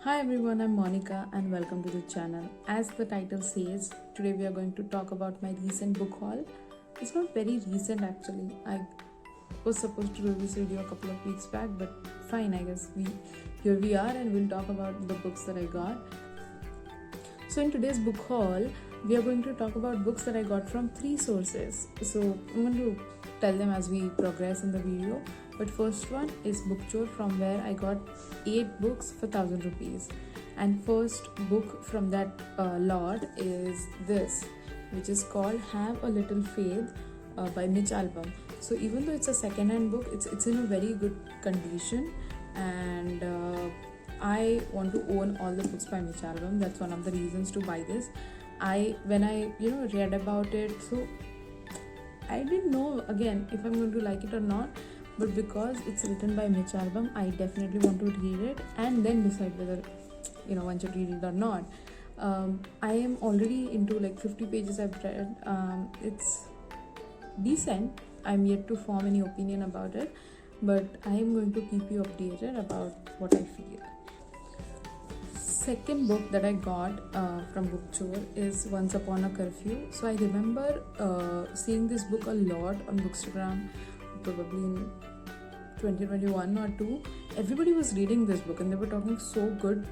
Hi everyone, I'm Monica and welcome to the channel. As the title says, today we are going to talk about my recent book haul. It's not very recent actually. I was supposed to do this video a couple of weeks back, but fine, I guess here we are and we'll talk about the books that I got. So in today's book haul, we are going to talk about books that I got from 3 sources. So I'm going to tell them as we progress in the video. But first one is BookChor, from where I got 8 books for 1000 rupees. And first book from that lot is this, which is called Have a Little Faith by Mitch Albom. So even though it's a second-hand book, it's in a very good condition, and I want to own all the books by Mitch Albom. That's one of the reasons to buy this. When I read about it, so I didn't know again if I'm going to like it or not, but because it's written by Mitch Albom, I definitely want to read it and then decide whether one should read it or not. I am already into like 50 pages I've read. It's decent. I'm yet to form any opinion about it, but I am going to keep you updated about what I feel. Second book that I got from BookChor is Once Upon a Curfew. So I remember seeing this book a lot on Bookstagram, probably in 2021 or 2. Everybody was reading this book and they were talking so good.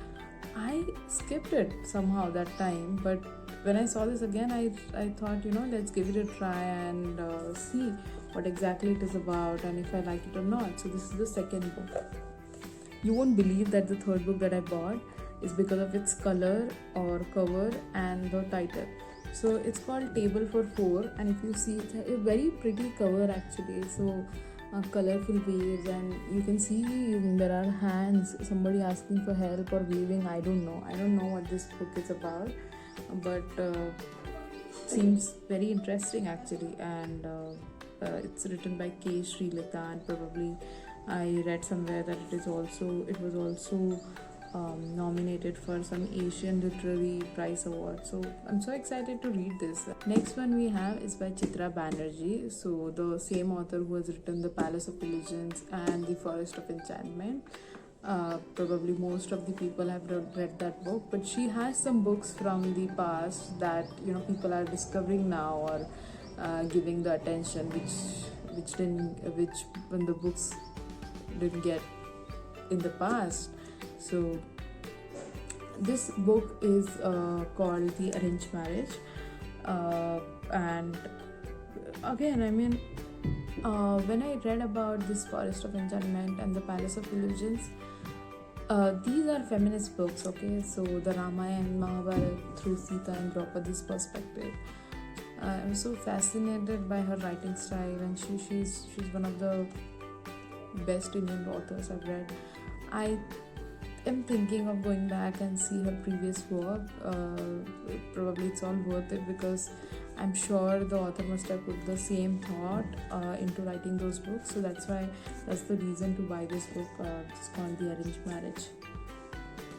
I skipped it somehow that time, but when I saw this again, I thought, let's give it a try and see what exactly it is about and if I like it or not. So this is the second book. You won't believe that the third book that I bought is because of its color or cover and the title. So it's called Table for Four, and if you see, it's a very pretty cover actually. So colorful waves, and you can see there are hands, somebody asking for help or waving. I don't know what this book is about, but seems very interesting actually. And it's written by K. Srilata, and probably I read somewhere that it was also nominated for some Asian Literary Prize Award. So I'm so excited to read this. Next one we have is by Chitra Banerjee. So the same author who has written The Palace of Illusions and The Forest of Enchantment. Probably most of the people have read that book, but she has some books from the past that people are discovering now or giving the attention which when the books didn't get in the past. So this book is called The Arranged Marriage, and again, when I read about this Forest of Enchantment and the Palace of Illusions, these are feminist books, okay? So the Ramayana and Mahabharata through Sita and Draupadi's perspective. I'm so fascinated by her writing style, and she's one of the best Indian authors I've read. I'm thinking of going back and see her previous work. Probably it's all worth it because I'm sure the author must have put the same thought into writing those books. So that's the reason to buy this book. It's called The Arranged Marriage.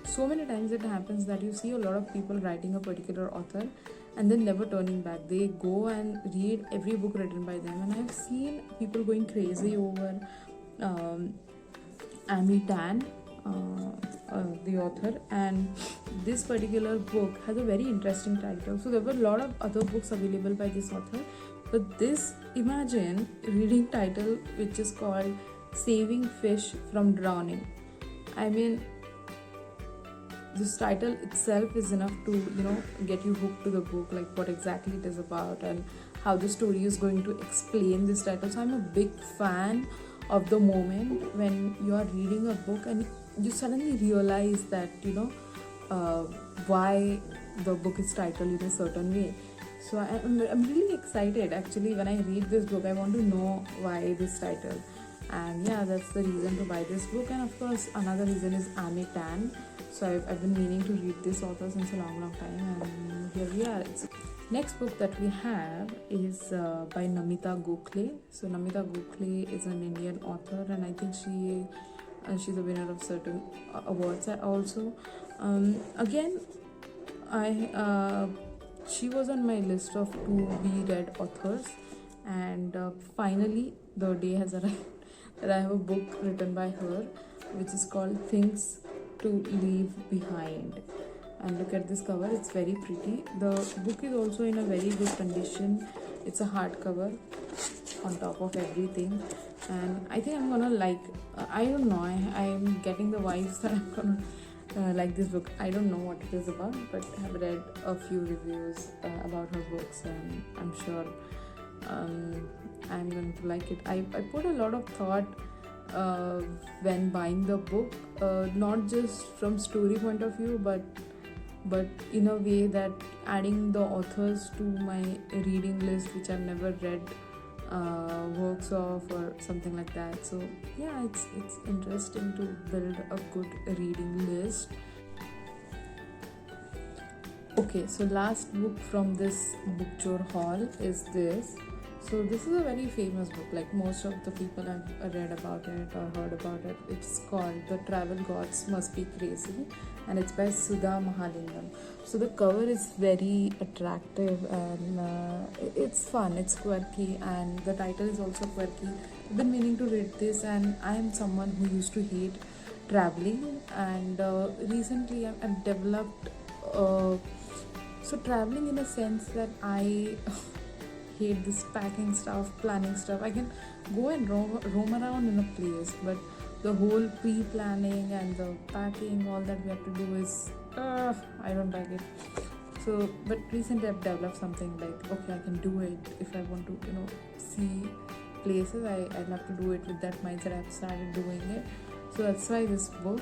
So many times it happens that you see a lot of people writing a particular author and then never turning back. They go and read every book written by them, and I've seen people going crazy over Amy Tan, the author, and this particular book has a very interesting title. So there were a lot of other books available by this author, but this, imagine reading title which is called Saving Fish from Drowning. This title itself is enough to get you hooked to the book, like what exactly it is about and how the story is going to explain this title. So I'm a big fan of the moment when you are reading a book and you suddenly realize that why the book is titled in a certain way. So I'm really excited actually. When I read this book, I want to know why this title, and yeah, that's the reason to buy this book. And of course another reason is Amy Tan. So I've been meaning to read this author since a long time, and here we are. Next book that we have is by Namita Gokhale. So Namita Gokhale is an Indian author, and I think she's a winner of certain awards also. Again, she was on my list of to be read authors, and finally the day has arrived that I have a book written by her, which is called Things to leave behind. And look at this cover, it's very pretty. The book is also in a very good condition. It's a hardcover on top of everything, and I think I'm gonna like, I don't know, I'm getting the vibes that I'm gonna like this book. I don't know what it is about, but I have read a few reviews about her books, and I'm sure I'm going to like it. I put a lot of thought when buying the book, not just from story point of view, but in a way that adding the authors to my reading list which I've never read works of or something like that. So yeah, it's interesting to build a good reading list. Okay, so last book from this BookChor haul is this. So this is a very famous book, like most of the people have read about it or heard about it. It's called The Travel Gods Must Be Crazy, and it's by Sudha Mahalingam. So the cover is very attractive, and it's fun, it's quirky, and the title is also quirky. I've been meaning to read this, and I am someone who used to hate traveling, and recently I've developed so traveling in a sense that I hate this packing stuff, planning stuff. I can go and roam around in a place, but the whole pre-planning and the packing, all that we have to do is I don't like it. So but recently I've developed something like, okay, I can do it. If I want to see places, I'll have to do it with that mindset. I've started doing it. So that's why this book.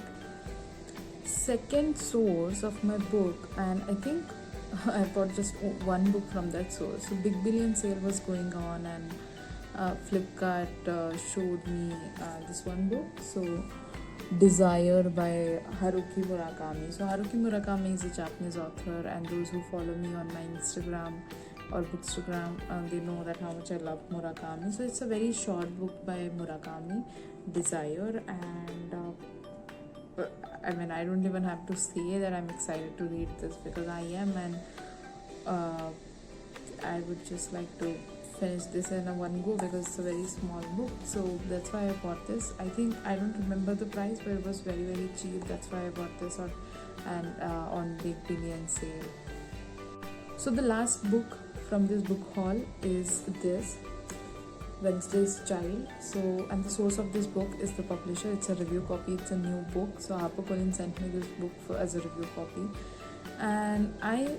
Second source of my book, and I think I bought just one book from that source. So Big Billion Sale was going on, and Flipkart showed me this one book. So Desire by Haruki Murakami. So Haruki Murakami is a Japanese author, and those who follow me on my Instagram or Bookstagram, they know that how much I love Murakami. So it's a very short book by Murakami, Desire, and I mean, I don't even have to say that I'm excited to read this, because I am, and I would just like to finish this in a one go because it's a very small book. So that's why I bought this. I think, I don't remember the price, but it was very, very cheap. That's why I bought this on Big Billion Sale. So the last book from this book haul is this, Wednesday's Child. So, and the source of this book is the publisher. It's a review copy. It's a new book. So HarperCollins sent me this book as a review copy, and I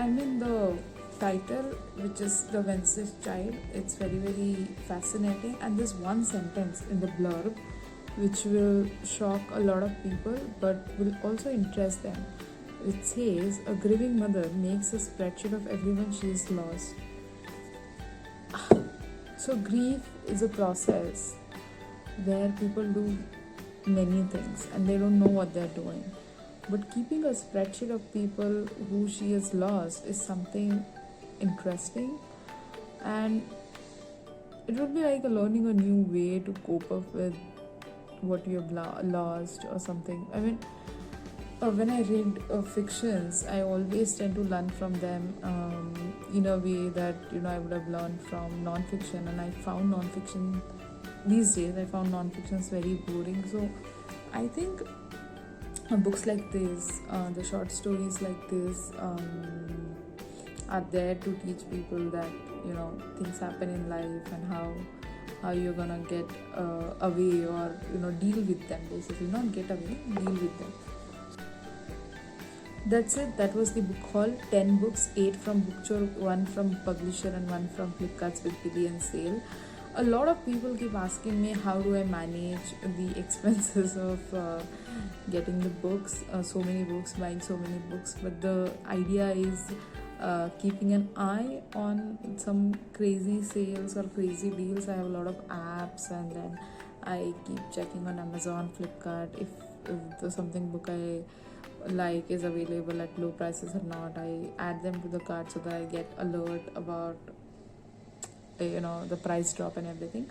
mean the title, which is the Wednesday's Child. It's very, very fascinating, and there's one sentence in the blurb which will shock a lot of people, but will also interest them. It says, a grieving mother makes a spreadsheet of everyone she has lost. So grief is a process where people do many things and they don't know what they're doing. But keeping a spreadsheet of people who she has lost is something interesting, and it would be like learning a new way to cope up with what you have lost or something. I mean, when I read fictions, I always tend to learn from them in a way that I would have learned from non-fiction, and I found non-fiction these days. I found non-fiction very boring. So I think books like this, the short stories like this, are there to teach people that things happen in life, and how you're gonna get away, or deal with them. Basically, not get away, deal with them. That's it. That was the book haul. 10 books, 8 from BookChor, 1 from publisher, and 1 from Flipkart's Big Billion Sale. A lot of people keep asking me, how do I manage the expenses of getting the books, so many books, buying so many books. But the idea is keeping an eye on some crazy sales or crazy deals. I have a lot of apps, and then I keep checking on Amazon, Flipkart, if there's something book I like is available at low prices or not. I add them to the cart so that I get alert about the price drop and everything.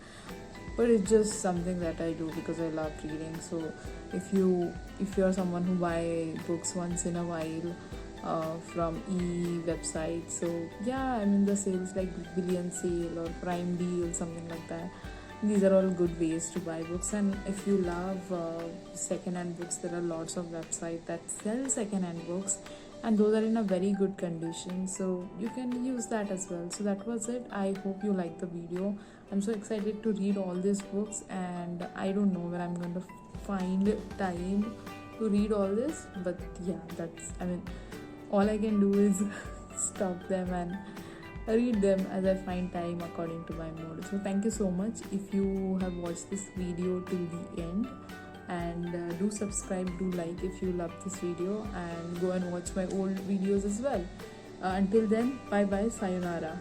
But it's just something that I do because I love reading. So if you're someone who buy books once in a while from websites, so yeah, I mean the sales like Billion Sale or Prime Deal, something like that, these are all good ways to buy books. And if you love second-hand books, there are lots of websites that sell second-hand books, and those are in a very good condition, so you can use that as well. So that was it. I hope you liked the video. I'm so excited to read all these books, and I don't know where I'm going to find time to read all this, but yeah, all I can do is stop them and read them as I find time according to my mood. So thank you so much if you have watched this video till the end, and do subscribe, do like if you love this video, and go and watch my old videos as well. Until then, bye bye, sayonara.